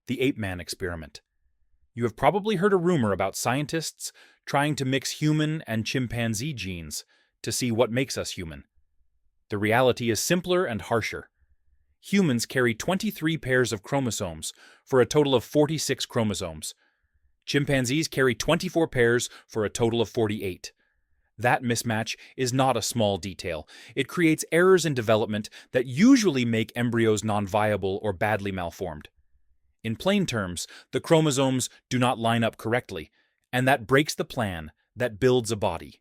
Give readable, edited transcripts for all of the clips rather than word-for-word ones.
the ape man experiment. You have probably heard a rumor about scientists trying to mix human and chimpanzee genes to see what makes us human. The reality is simpler and harsher. Humans carry 23 pairs of chromosomes for a total of 46 chromosomes. Chimpanzees carry 24 pairs for a total of 48. That mismatch is not a small detail. It creates errors in development that usually make embryos non-viable or badly malformed. In plain terms, the chromosomes do not line up correctly, and that breaks the plan that builds a body.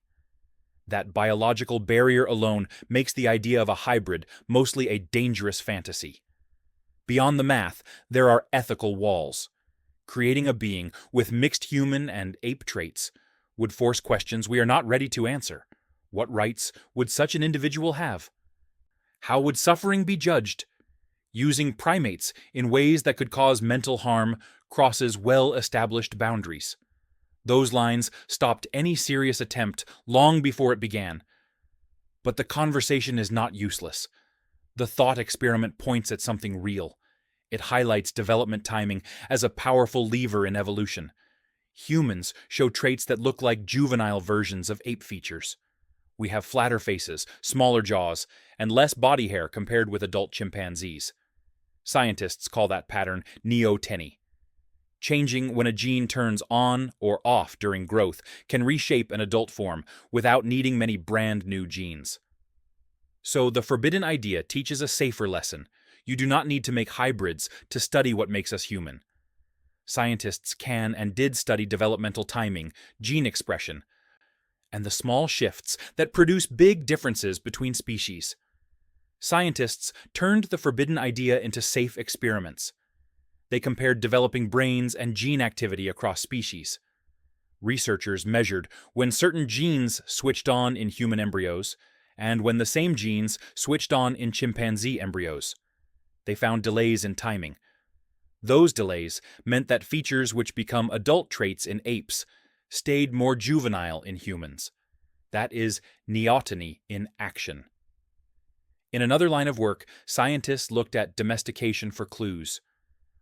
That biological barrier alone makes the idea of a hybrid mostly a dangerous fantasy. Beyond the math, there are ethical walls. Creating a being with mixed human and ape traits would force questions we are not ready to answer. What rights would such an individual have? How would suffering be judged? Using primates in ways that could cause mental harm crosses well-established boundaries. Those lines stopped any serious attempt long before it began. But the conversation is not useless. The thought experiment points at something real. It highlights development timing as a powerful lever in evolution. Humans show traits that look like juvenile versions of ape features. We have flatter faces, smaller jaws, and less body hair compared with adult chimpanzees. Scientists call that pattern neoteny. Changing when a gene turns on or off during growth can reshape an adult form without needing many brand new genes. So the forbidden idea teaches a safer lesson. You do not need to make hybrids to study what makes us human. Scientists can and did study developmental timing, gene expression, and the small shifts that produce big differences between species. Scientists turned the forbidden idea into safe experiments. They compared developing brains and gene activity across species. Researchers measured when certain genes switched on in human embryos and when the same genes switched on in chimpanzee embryos. They found delays in timing. Those delays meant that features which become adult traits in apes stayed more juvenile in humans. That is neoteny in action. In another line of work, scientists looked at domestication for clues.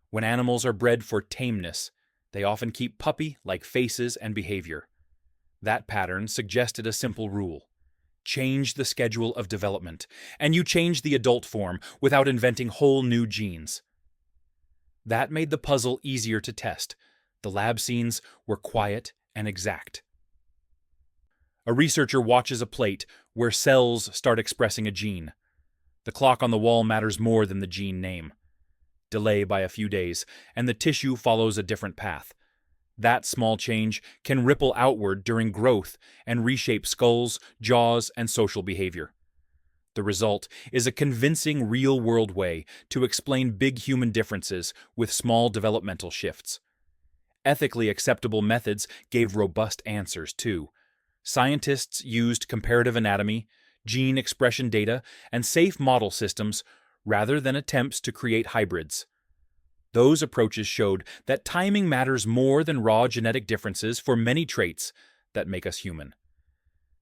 When animals are bred for tameness, they often keep puppy-like faces and behavior. That pattern suggested a simple rule. Change the schedule of development, and you change the adult form without inventing whole new genes. That made the puzzle easier to test. The lab scenes were quiet and exact. A researcher watches a plate where cells start expressing a gene. The clock on the wall matters more than the gene name. Delay by a few days, and the tissue follows a different path. That small change can ripple outward during growth and reshape skulls, jaws, and social behavior. The result is a convincing real-world way to explain big human differences with small developmental shifts. Ethically acceptable methods gave robust answers, too. Scientists used comparative anatomy, gene expression data, and safe model systems rather than attempts to create hybrids. Those approaches showed that timing matters more than raw genetic differences for many traits that make us human.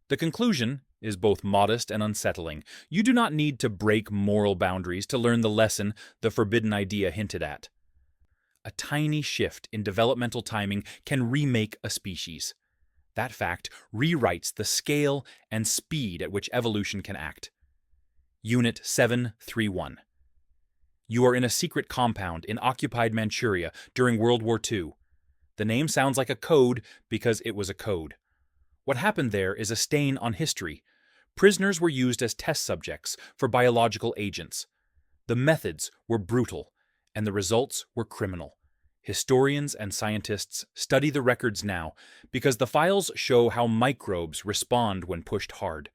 The conclusion is both modest and unsettling. You do not need to break moral boundaries to learn the lesson the forbidden idea hinted at. A tiny shift in developmental timing can remake a species. That fact rewrites the scale and speed at which evolution can act. Unit 731. You are in a secret compound in occupied Manchuria during World War II. The name sounds like a code because it was a code. What happened there is a stain on history. Prisoners were used as test subjects for biological agents. The methods were brutal, and the results were criminal. Historians and scientists study the records now because the files show how microbes respond when pushed hard.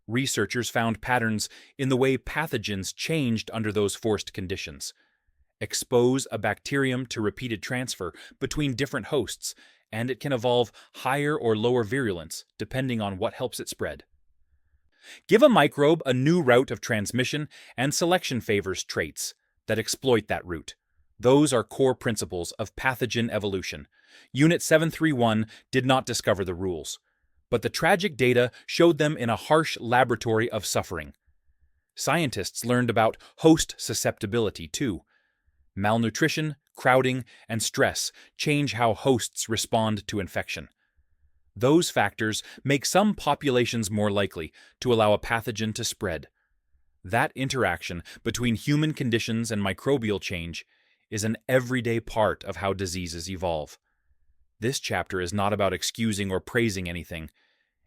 Researchers found patterns in the way pathogens changed under those forced conditions. Expose a bacterium to repeated transfer between different hosts, and it can evolve higher or lower virulence depending on what helps it spread. Give a microbe a new route of transmission, and selection favors traits that exploit that route. Those are core principles of pathogen evolution. Unit 731 did not discover the rules, but the tragic data showed them in a harsh laboratory of suffering. Scientists learned about host susceptibility, too. Malnutrition, crowding, and stress change how hosts respond to infection. Those factors make some populations more likely to allow a pathogen to spread. That interaction between human conditions and microbial change is an everyday part of how diseases evolve. This chapter is not about excusing or praising anything.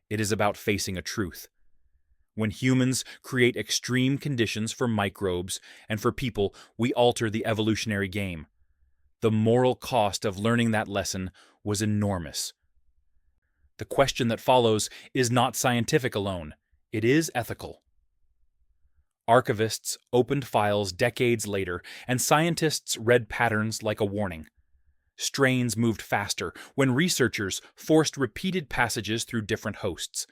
It is about facing a truth. When humans create extreme conditions for microbes and for people, we alter the evolutionary game. The moral cost of learning that lesson was enormous. The question that follows is not scientific alone. It is ethical. Archivists opened files decades later, and scientists read patterns like a warning. Strains moved faster when researchers forced repeated passages through different hosts.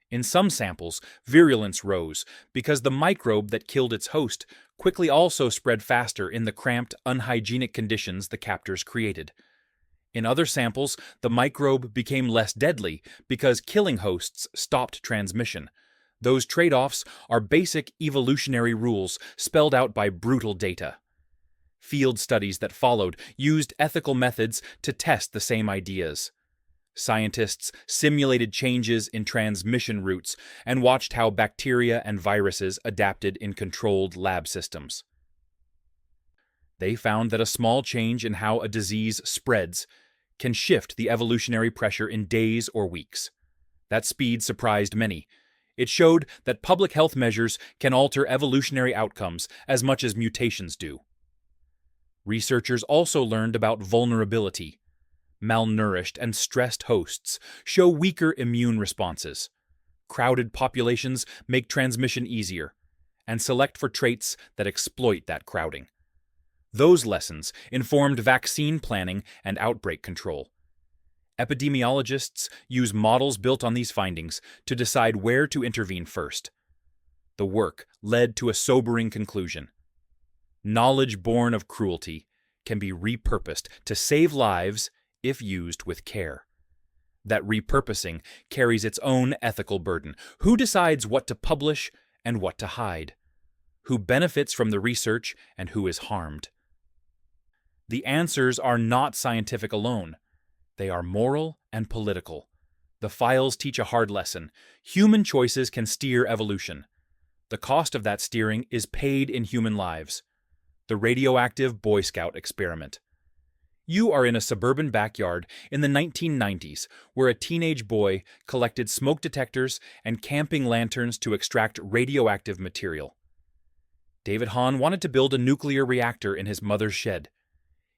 In some samples, virulence rose because the microbe that killed its host quickly also spread faster in the cramped, unhygienic conditions the captors created. In other samples, the microbe became less deadly because killing hosts stopped transmission. Those trade-offs are basic evolutionary rules spelled out by brutal data. Field studies that followed used ethical methods to test the same ideas. Scientists simulated changes in transmission routes and watched how bacteria and viruses adapted in controlled lab systems. They found that a small change in how a disease spreads can shift the evolutionary pressure in days or weeks. That speed surprised many. It showed that public health measures can alter evolutionary outcomes as much as mutations do. Researchers also learned about vulnerability. Malnourished and stressed hosts show weaker immune responses. Crowded populations make transmission easier and select for traits that exploit that crowding. Those lessons informed vaccine planning and outbreak control. Epidemiologists use models built on these findings to decide where to intervene first. The work led to a sobering conclusion. Knowledge born of cruelty can be repurposed to save lives if used with care. That repurposing carries its own ethical burden. Who decides what to publish and what to hide? Who benefits from the research and who is harmed? The answers are not scientific alone. They are moral and political. The files teach a hard lesson. Human choices can steer evolution. The cost of that steering is paid in human lives. The radioactive Boy Scout experiment. You are in a suburban backyard in the 1990s where a teenage boy collected smoke detectors and camping lanterns to extract radioactive material. David Hahn wanted to build a nuclear reactor in his mother's shed.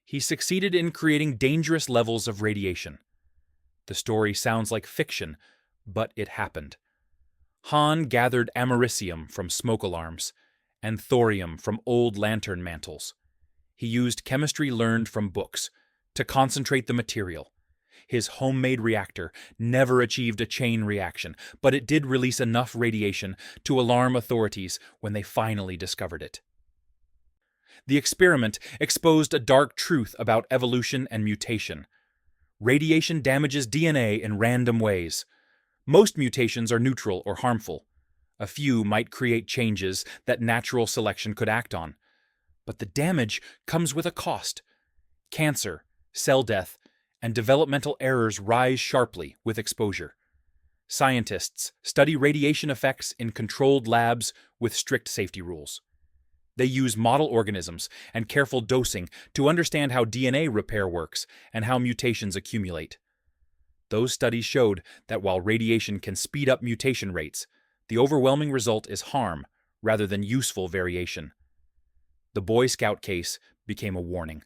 He succeeded in creating dangerous levels of radiation. The story sounds like fiction, but it happened. Hahn gathered americium from smoke alarms and thorium from old lantern mantles. He used chemistry learned from books to concentrate the material. His homemade reactor never achieved a chain reaction, but it did release enough radiation to alarm authorities when they finally discovered it. The experiment exposed a dark truth about evolution and mutation. Radiation damages DNA in random ways. Most mutations are neutral or harmful. A few might create changes that natural selection could act on. But the damage comes with a cost. Cancer, cell death, and developmental errors rise sharply with exposure. Scientists study radiation effects in controlled labs with strict safety rules. They use model organisms and careful dosing to understand how DNA repair works and how mutations accumulate. Those studies showed that while radiation can speed up mutation rates, the overwhelming result is harm rather than useful variation. The Boy Scout case became a warning.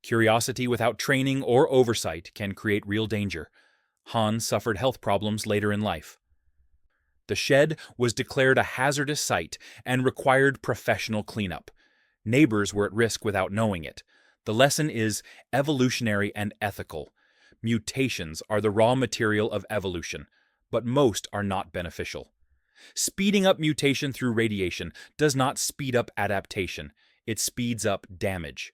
Curiosity without training or oversight can create real danger. Hahn suffered health problems later in life. The shed was declared a hazardous site and required professional cleanup. Neighbors were at risk without knowing it. The lesson is evolutionary and ethical. Mutations are the raw material of evolution, but most are not beneficial. Speeding up mutation through radiation does not speed up adaptation. It speeds up damage.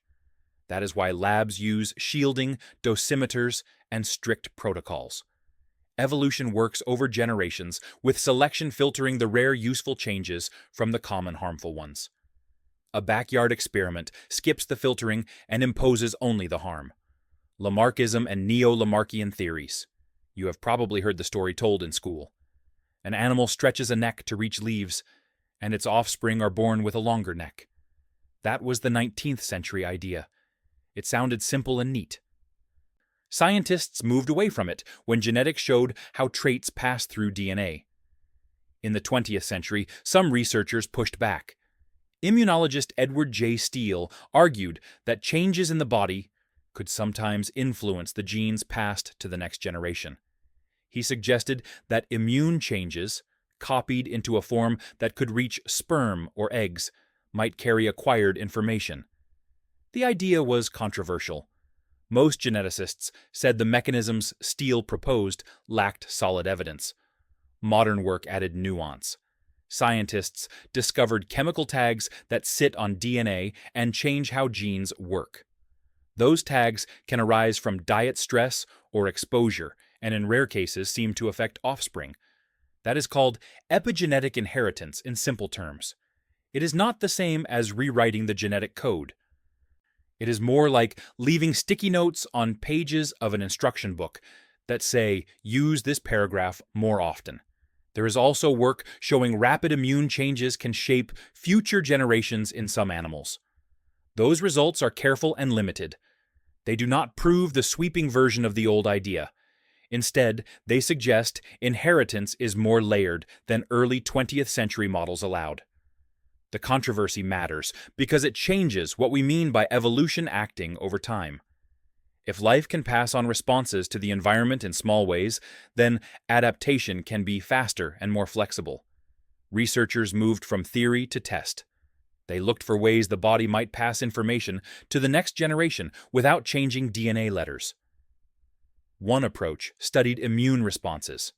That is why labs use shielding, dosimeters, and strict protocols. Evolution works over generations, with selection filtering the rare useful changes from the common harmful ones. A backyard experiment skips the filtering and imposes only the harm. Lamarckism and neo-Lamarckian theories. You have probably heard the story told in school. An animal stretches a neck to reach leaves, and its offspring are born with a longer neck. That was the 19th century idea. It sounded simple and neat. Scientists moved away from it when genetics showed how traits pass through DNA. In the 20th century, some researchers pushed back. Immunologist Edward J. Steele argued that changes in the body could sometimes influence the genes passed to the next generation. He suggested that immune changes, copied into a form that could reach sperm or eggs, might carry acquired information. The idea was controversial. Most geneticists said the mechanisms Steele proposed lacked solid evidence. Modern work added nuance. Scientists discovered chemical tags that sit on DNA and change how genes work. Those tags can arise from diet stress or exposure, and in rare cases seem to affect offspring. That is called epigenetic inheritance in simple terms. It is not the same as rewriting the genetic code. It is more like leaving sticky notes on pages of an instruction book that say, use this paragraph more often. There is also work showing rapid immune changes can shape future generations in some animals. Those results are careful and limited. They do not prove the sweeping version of the old idea. Instead, they suggest inheritance is more layered than early 20th century models allowed. The controversy matters because it changes what we mean by evolution acting over time. If life can pass on responses to the environment in small ways, then adaptation can be faster and more flexible. Researchers moved from theory to test. They looked for ways the body might pass information to the next generation without changing DNA letters. One approach studied immune responses.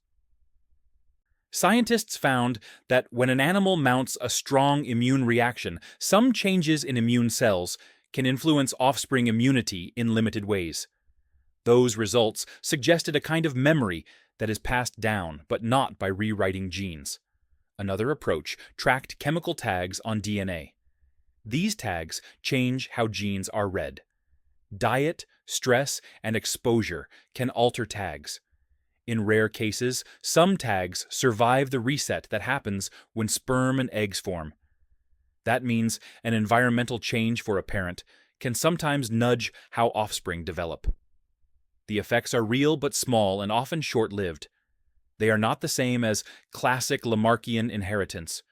Scientists found that when an animal mounts a strong immune reaction, some changes in immune cells can influence offspring immunity in limited ways. Those results suggested a kind of memory that is passed down, but not by rewriting genes. Another approach tracked chemical tags on DNA. These tags change how genes are read. Diet, stress, and exposure can alter tags. In rare cases, some tags survive the reset that happens when sperm and eggs form. That means an environmental change for a parent can sometimes nudge how offspring develop. The effects are real but small and often short-lived. They are not the same as classic Lamarckian inheritance,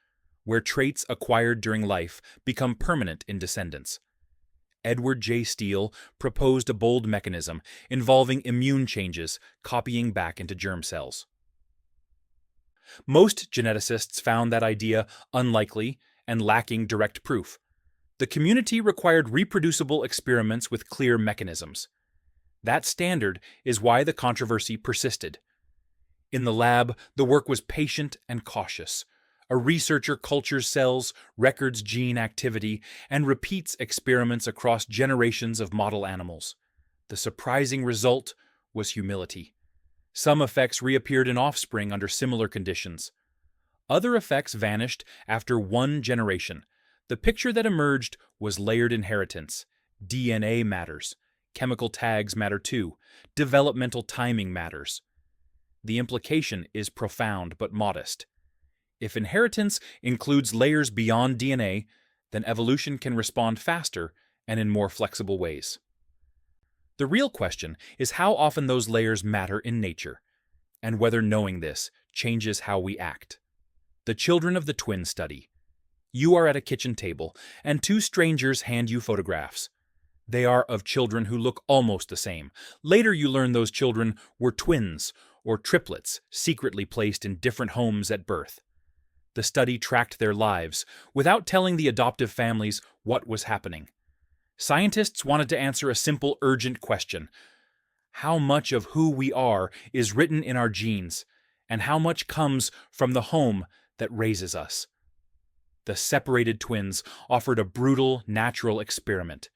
where traits acquired during life become permanent in descendants. Edward J. Steele proposed a bold mechanism involving immune changes copying back into germ cells. Most geneticists found that idea unlikely and lacking direct proof. The community required reproducible experiments with clear mechanisms. That standard is why the controversy persisted. In the lab, the work was patient and cautious. A researcher cultures cells, records gene activity, and repeats experiments across generations of model animals. The surprising result was humility. Some effects reappeared in offspring under similar conditions. Other effects vanished after one generation. The picture that emerged was layered inheritance. DNA matters. Chemical tags matter too. Developmental timing matters. The implication is profound but modest. If inheritance includes layers beyond DNA, then evolution can respond faster and in more flexible ways. The real question is how often those layers matter in nature, and whether knowing this changes how we act. The children of the twin study. You are at a kitchen table, and two strangers hand you photographs. They are of children who look almost the same. Later you learn those children were twins or triplets secretly placed in different homes at birth. The study tracked their lives without telling the adoptive families what was happening. Scientists wanted to answer a simple, urgent question. How much of who we are is written in our genes, and how much comes from the home that raises us? The separated twins offered a brutal, natural experiment.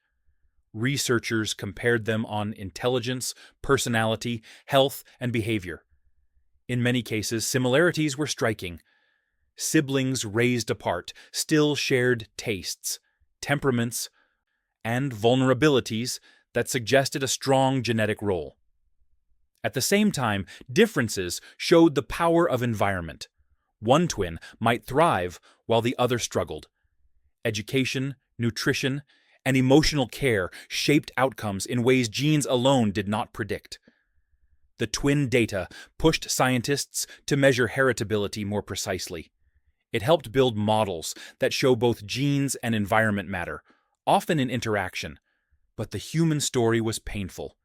Researchers compared them on intelligence, personality, health, and behavior. In many cases, similarities were striking. Siblings raised apart still shared tastes, temperaments, and vulnerabilities that suggested a strong genetic role. At the same time, differences showed the power of environment. One twin might thrive while the other struggled. Education, nutrition, and emotional care shaped outcomes in ways genes alone did not predict. The twin data pushed scientists to measure heritability more precisely. It helped build models that show both genes and environment matter, often in interaction. But the human story was painful.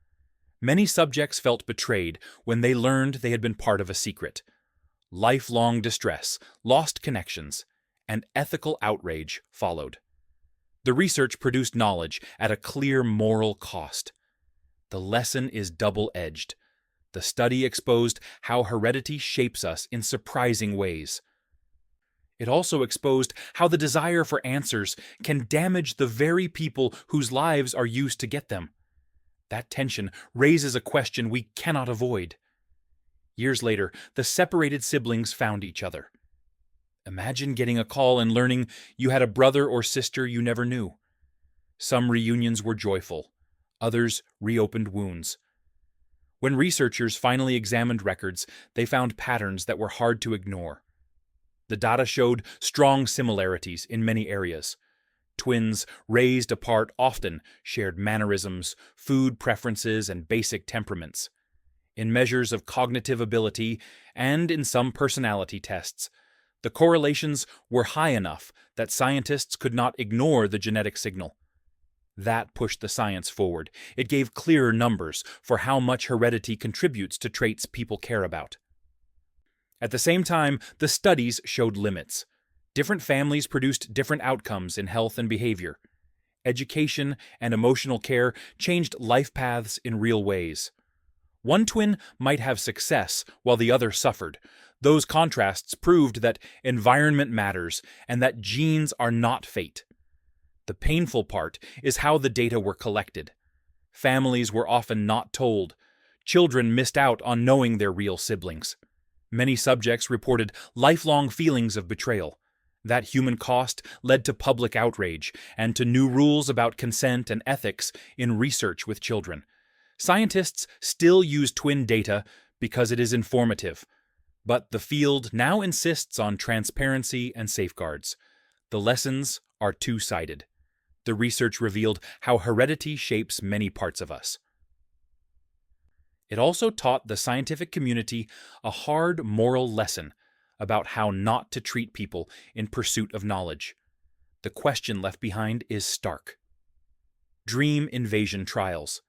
Many subjects felt betrayed when they learned they had been part of a secret. Lifelong distress, lost connections, and ethical outrage followed. The research produced knowledge at a clear moral cost. The lesson is double-edged. The study exposed how heredity shapes us in surprising ways. It also exposed how the desire for answers can damage the very people whose lives are used to get them. That tension raises a question we cannot avoid. Years later, the separated siblings found each other. Imagine getting a call and learning you had a brother or sister you never knew. Some reunions were joyful, others reopened wounds. When researchers finally examined records, they found patterns that were hard to ignore. The data showed strong similarities in many areas. Twins raised apart often shared mannerisms, food preferences, and basic temperaments. In measures of cognitive ability and in some personality tests, the correlations were high enough that scientists could not ignore the genetic signal. That pushed the science forward. It gave clearer numbers for how much heredity contributes to traits people care about. At the same time, the studies showed limits. Different families produced different outcomes in health and behavior. Education and emotional care changed life paths in real ways. One twin might have success while the other suffered. Those contrasts proved that environment matters and that genes are not fate. The painful part is how the data were collected. Families were often not told. Children missed out on knowing their real siblings. Many subjects reported lifelong feelings of betrayal. That human cost led to public outrage and to new rules about consent and ethics in research with children. Scientists still use twin data because it is informative, but the field now insists on transparency and safeguards. The lessons are two-sided. The research revealed how heredity shapes many parts of us. It also taught the scientific community a hard moral lesson about how not to treat people in pursuit of knowledge. The question left behind is stark. Dream invasion trials.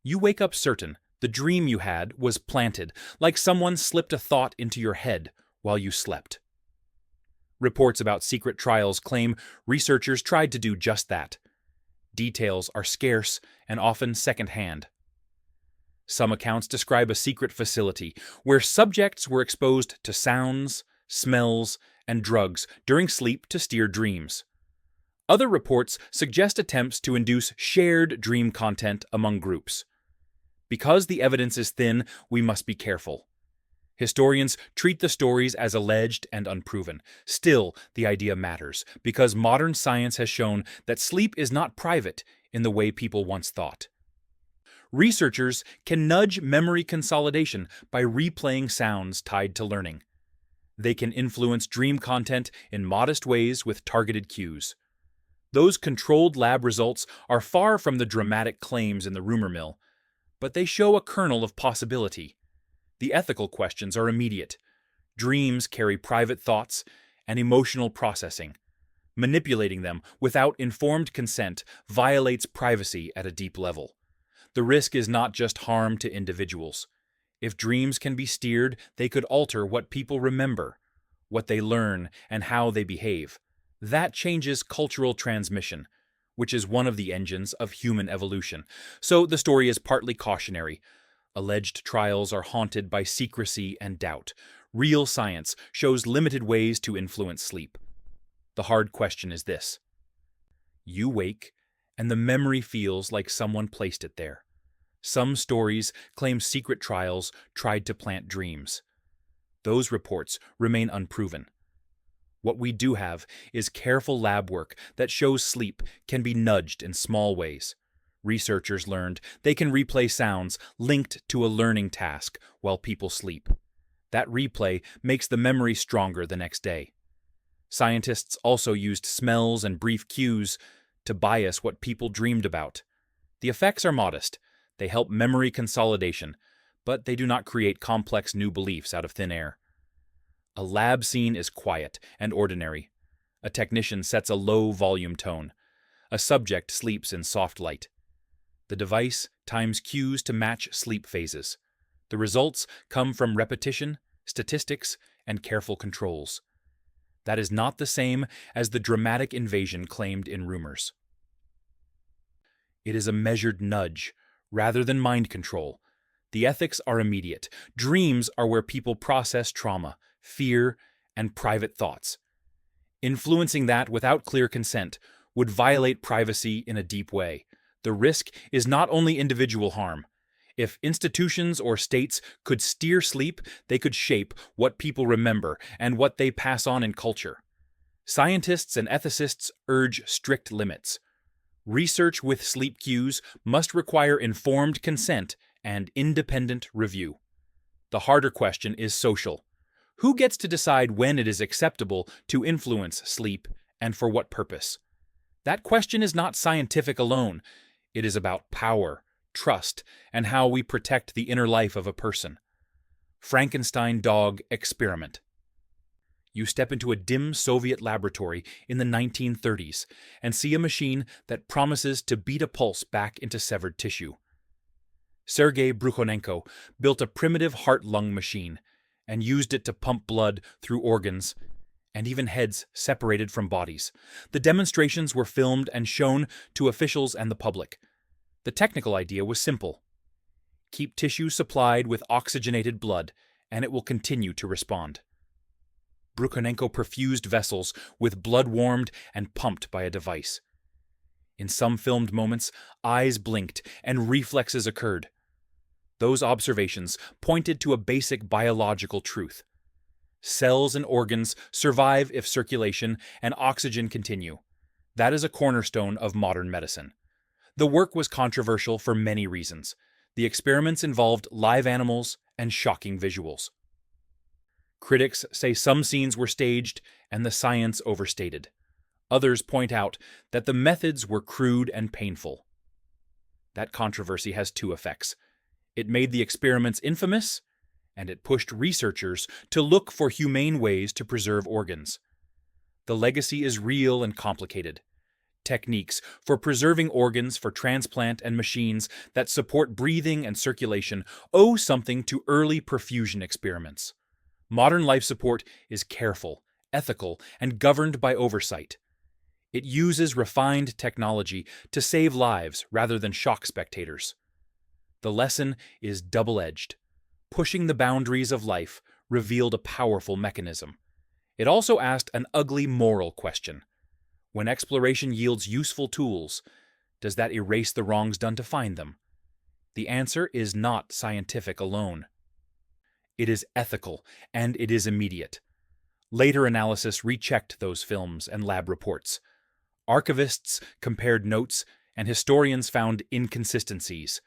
You wake up certain the dream you had was planted, like someone slipped a thought into your head while you slept. Reports about secret trials claim researchers tried to do just that. Details are scarce and often second-hand. Some accounts describe a secret facility where subjects were exposed to sounds, smells, and drugs during sleep to steer dreams. Other reports suggest attempts to induce shared dream content among groups. Because the evidence is thin, we must be careful. Historians treat the stories as alleged and unproven. Still, the idea matters, because modern science has shown that sleep is not private in the way people once thought. Researchers can nudge memory consolidation by replaying sounds tied to learning. They can influence dream content in modest ways with targeted cues. Those controlled lab results are far from the dramatic claims in the rumor mill, but they show a kernel of possibility. The ethical questions are immediate. Dreams carry private thoughts and emotional processing. Manipulating them without informed consent violates privacy at a deep level. The risk is not just harm to individuals. If dreams can be steered, they could alter what people remember, what they learn, and how they behave. That changes cultural transmission, which is one of the engines of human evolution. So the story is partly cautionary. Alleged trials are haunted by secrecy and doubt. Real science shows limited ways to influence sleep. The hard question is this. You wake, and the memory feels like someone placed it there. Some stories claim secret trials tried to plant dreams. Those reports remain unproven. What we do have is careful lab work that shows sleep can be nudged in small ways. Researchers learned they can replay sounds linked to a learning task while people sleep. That replay makes the memory stronger the next day. Scientists also used smells and brief cues to bias what people dreamed about. The effects are modest. They help memory consolidation, but they do not create complex new beliefs out of thin air. A lab scene is quiet and ordinary. A technician sets a low volume tone. A subject sleeps in soft light. The device times cues to match sleep phases. The results come from repetition, statistics, and careful controls. That is not the same as the dramatic invasion claimed in rumors. It is a measured nudge, rather than mind control. The ethics are immediate. Dreams are where people process trauma, fear, and private thoughts. Influencing that without clear consent would violate privacy in a deep way. The risk is not only individual harm. If institutions or states could steer sleep, they could shape what people remember and what they pass on in culture. Scientists and ethicists urge strict limits. Research with sleep cues must require informed consent and independent review. The harder question is social. Who gets to decide when it is acceptable to influence sleep and for what purpose? That question is not scientific alone. It is about power, trust, and how we protect the inner life of a person. Frankenstein dog experiment. You step into a dim Soviet laboratory in the 1930s and see a machine that promises to beat a pulse back into severed tissue. Sergei Brukhonenko built a primitive heart-lung machine and used it to pump blood through organs and even heads separated from bodies. The demonstrations were filmed and shown to officials and the public. The technical idea was simple. Keep tissue supplied with oxygenated blood, and it will continue to respond. Brukhonenko perfused vessels with blood warmed and pumped by a device. In some filmed moments, eyes blinked and reflexes occurred. Those observations pointed to a basic biological truth. Cells and organs survive if circulation and oxygen continue. That is a cornerstone of modern medicine. The work was controversial for many reasons. The experiments involved live animals and shocking visuals. Critics say some scenes were staged and the science overstated. Others point out that the methods were crude and painful. That controversy has two effects. It made the experiments infamous, and it pushed researchers to look for humane ways to preserve organs. The legacy is real and complicated. Techniques for preserving organs for transplant and machines that support breathing and circulation owe something to early perfusion experiments. Modern life support is careful, ethical, and governed by oversight. It uses refined technology to save lives rather than shock spectators. The lesson is double-edged. Pushing the boundaries of life revealed a powerful mechanism. It also asked an ugly moral question. When exploration yields useful tools, does that erase the wrongs done to find them? The answer is not scientific alone. It is ethical, and it is immediate. Later analysis rechecked those films and lab reports. Archivists compared notes, and historians found inconsistencies.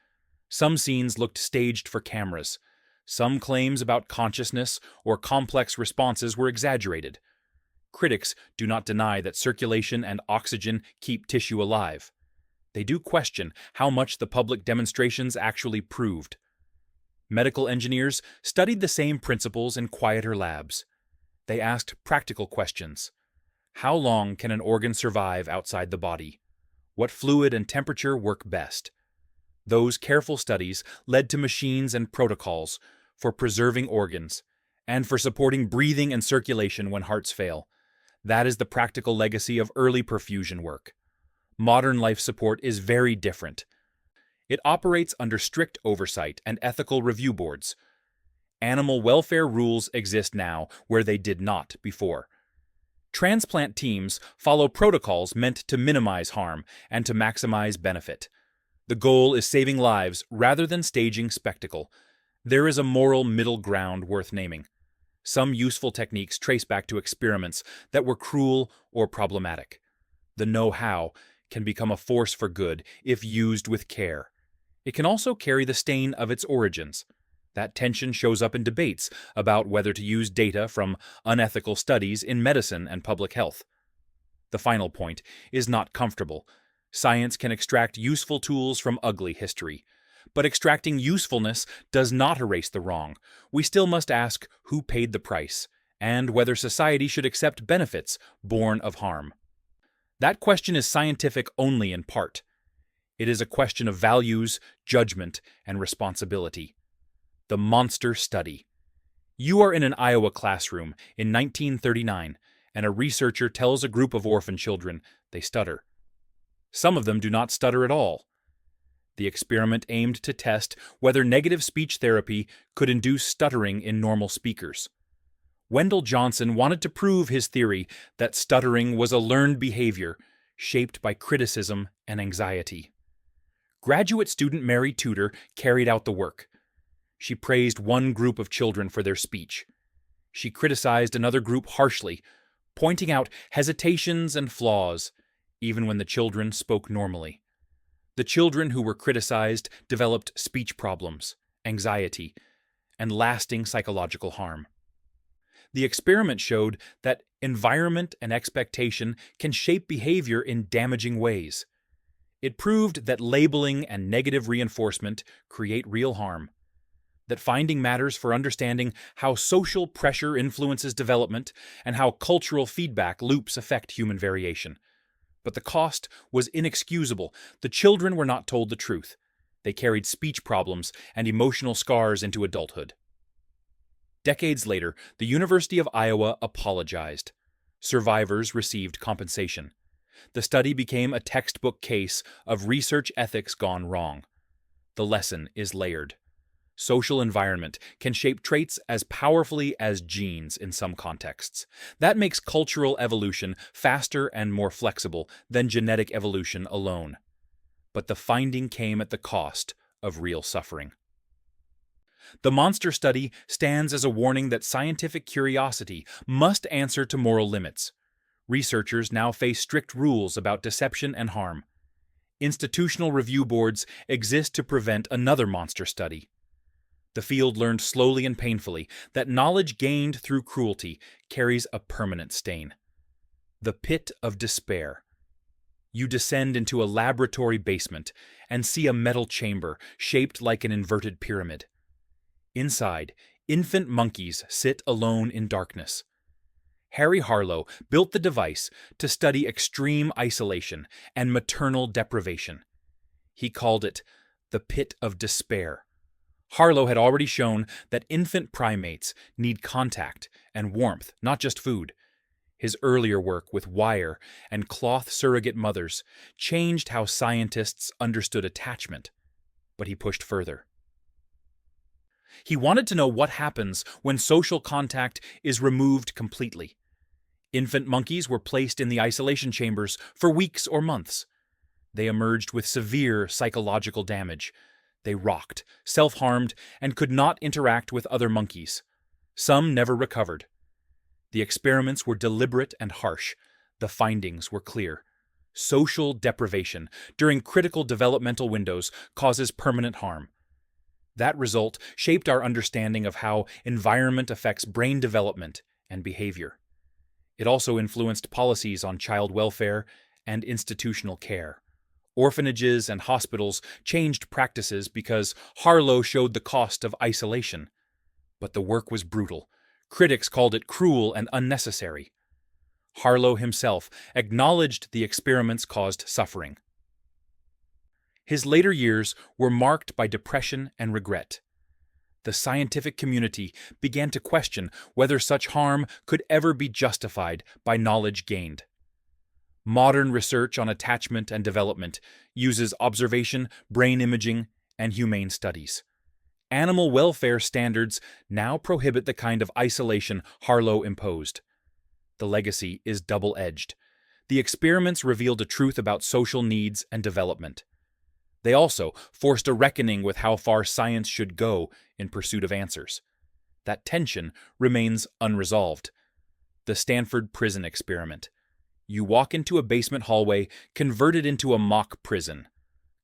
Some scenes looked staged for cameras. Some claims about consciousness or complex responses were exaggerated. Critics do not deny that circulation and oxygen keep tissue alive. They do question how much the public demonstrations actually proved. Medical engineers studied the same principles in quieter labs. They asked practical questions. How long can an organ survive outside the body? What fluid and temperature work best? Those careful studies led to machines and protocols for preserving organs and for supporting breathing and circulation when hearts fail. That is the practical legacy of early perfusion work. Modern life support is very different. It operates under strict oversight and ethical review boards. Animal welfare rules exist now where they did not before. Transplant teams follow protocols meant to minimize harm and to maximize benefit. The goal is saving lives rather than staging spectacle. There is a moral middle ground worth naming. Some useful techniques trace back to experiments that were cruel or problematic. The know-how can become a force for good if used with care. It can also carry the stain of its origins. That tension shows up in debates about whether to use data from unethical studies in medicine and public health. The final point is not comfortable. Science can extract useful tools from ugly history. But extracting usefulness does not erase the wrong. We still must ask who paid the price, and whether society should accept benefits born of harm. That question is scientific only in part. It is a question of values, judgment, and responsibility. The monster study. You are in an Iowa classroom in 1939, and a researcher tells a group of orphan children they stutter. Some of them do not stutter at all. The experiment aimed to test whether negative speech therapy could induce stuttering in normal speakers. Wendell Johnson wanted to prove his theory that stuttering was a learned behavior shaped by criticism and anxiety. Graduate student Mary Tudor carried out the work. She praised one group of children for their speech. She criticized another group harshly, pointing out hesitations and flaws, even when the children spoke normally. The children who were criticized developed speech problems, anxiety, and lasting psychological harm. The experiment showed that environment and expectation can shape behavior in damaging ways. It proved that labeling and negative reinforcement create real harm, that finding matters for understanding how social pressure influences development and how cultural feedback loops affect human variation. But the cost was inexcusable. The children were not told the truth. They carried speech problems and emotional scars into adulthood. Decades later, the University of Iowa apologized. Survivors received compensation. The study became a textbook case of research ethics gone wrong. The lesson is layered. Social environment can shape traits as powerfully as genes in some contexts. That makes cultural evolution faster and more flexible than genetic evolution alone. But the finding came at the cost of real suffering. The monster study stands as a warning that scientific curiosity must answer to moral limits. Researchers now face strict rules about deception and harm. Institutional review boards exist to prevent another monster study. The field learned slowly and painfully that knowledge gained through cruelty carries a permanent stain. The pit of despair. You descend into a laboratory basement and see a metal chamber shaped like an inverted pyramid. Inside, infant monkeys sit alone in darkness. Harry Harlow built the device to study extreme isolation and maternal deprivation. He called it the pit of despair. Harlow had already shown that infant primates need contact and warmth, not just food. His earlier work with wire and cloth surrogate mothers changed how scientists understood attachment, but he pushed further. He wanted to know what happens when social contact is removed completely. Infant monkeys were placed in the isolation chambers for weeks or months. They emerged with severe psychological damage. They rocked, self-harmed, and could not interact with other monkeys. Some never recovered. The experiments were deliberate and harsh. The findings were clear. Social deprivation during critical developmental windows causes permanent harm. That result shaped our understanding of how environment affects brain development and behavior. It also influenced policies on child welfare and institutional care. Orphanages and hospitals changed practices because Harlow showed the cost of isolation. But the work was brutal. Critics called it cruel and unnecessary. Harlow himself acknowledged the experiments caused suffering. His later years were marked by depression and regret. The scientific community began to question whether such harm could ever be justified by knowledge gained. Modern research on attachment and development uses observation, brain imaging, and humane studies. Animal welfare standards now prohibit the kind of isolation Harlow imposed. The legacy is double-edged. The experiments revealed a truth about social needs and development. They also forced a reckoning with how far science should go in pursuit of answers. That tension remains unresolved. The Stanford prison experiment. You walk into a basement hallway converted into a mock prison.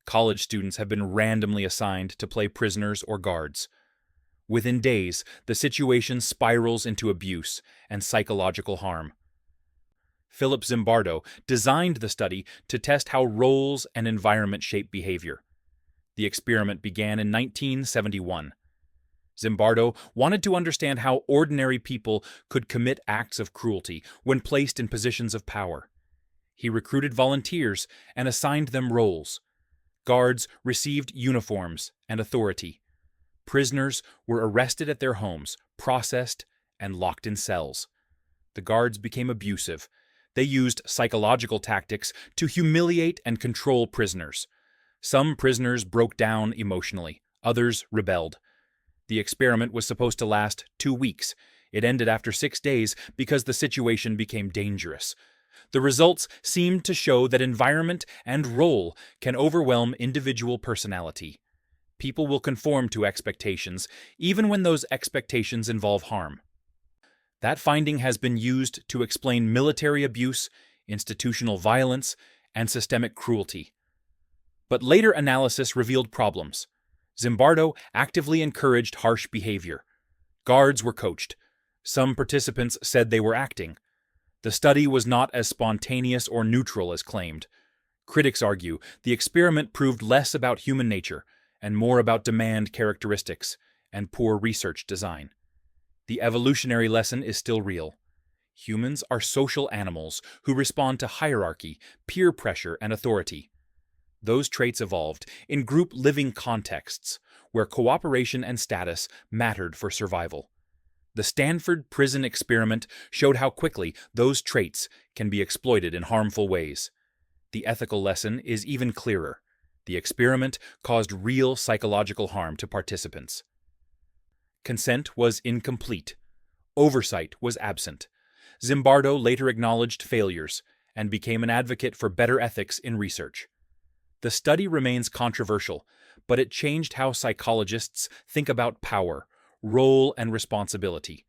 College students have been randomly assigned to play prisoners or guards. Within days, the situation spirals into abuse and psychological harm. Philip Zimbardo designed the study to test how roles and environment shape behavior. The experiment began in 1971. Zimbardo wanted to understand how ordinary people could commit acts of cruelty when placed in positions of power. He recruited volunteers and assigned them roles. Guards received uniforms and authority. Prisoners were arrested at their homes, processed, and locked in cells. The guards became abusive. They used psychological tactics to humiliate and control prisoners. Some prisoners broke down emotionally. Others rebelled. The experiment was supposed to last 2 weeks. It ended after 6 days because the situation became dangerous. The results seemed to show that environment and role can overwhelm individual personality. People will conform to expectations, even when those expectations involve harm. That finding has been used to explain military abuse, institutional violence, and systemic cruelty. But later analysis revealed problems. Zimbardo actively encouraged harsh behavior. Guards were coached. Some participants said they were acting. The study was not as spontaneous or neutral as claimed. Critics argue the experiment proved less about human nature and more about demand characteristics and poor research design. The evolutionary lesson is still real. Humans are social animals who respond to hierarchy, peer pressure, and authority. Those traits evolved in group living contexts where cooperation and status mattered for survival. The Stanford prison experiment showed how quickly those traits can be exploited in harmful ways. The ethical lesson is even clearer. The experiment caused real psychological harm to participants. Consent was incomplete. Oversight was absent. Zimbardo later acknowledged failures and became an advocate for better ethics in research. The study remains controversial, but it changed how psychologists think about power, role, and responsibility.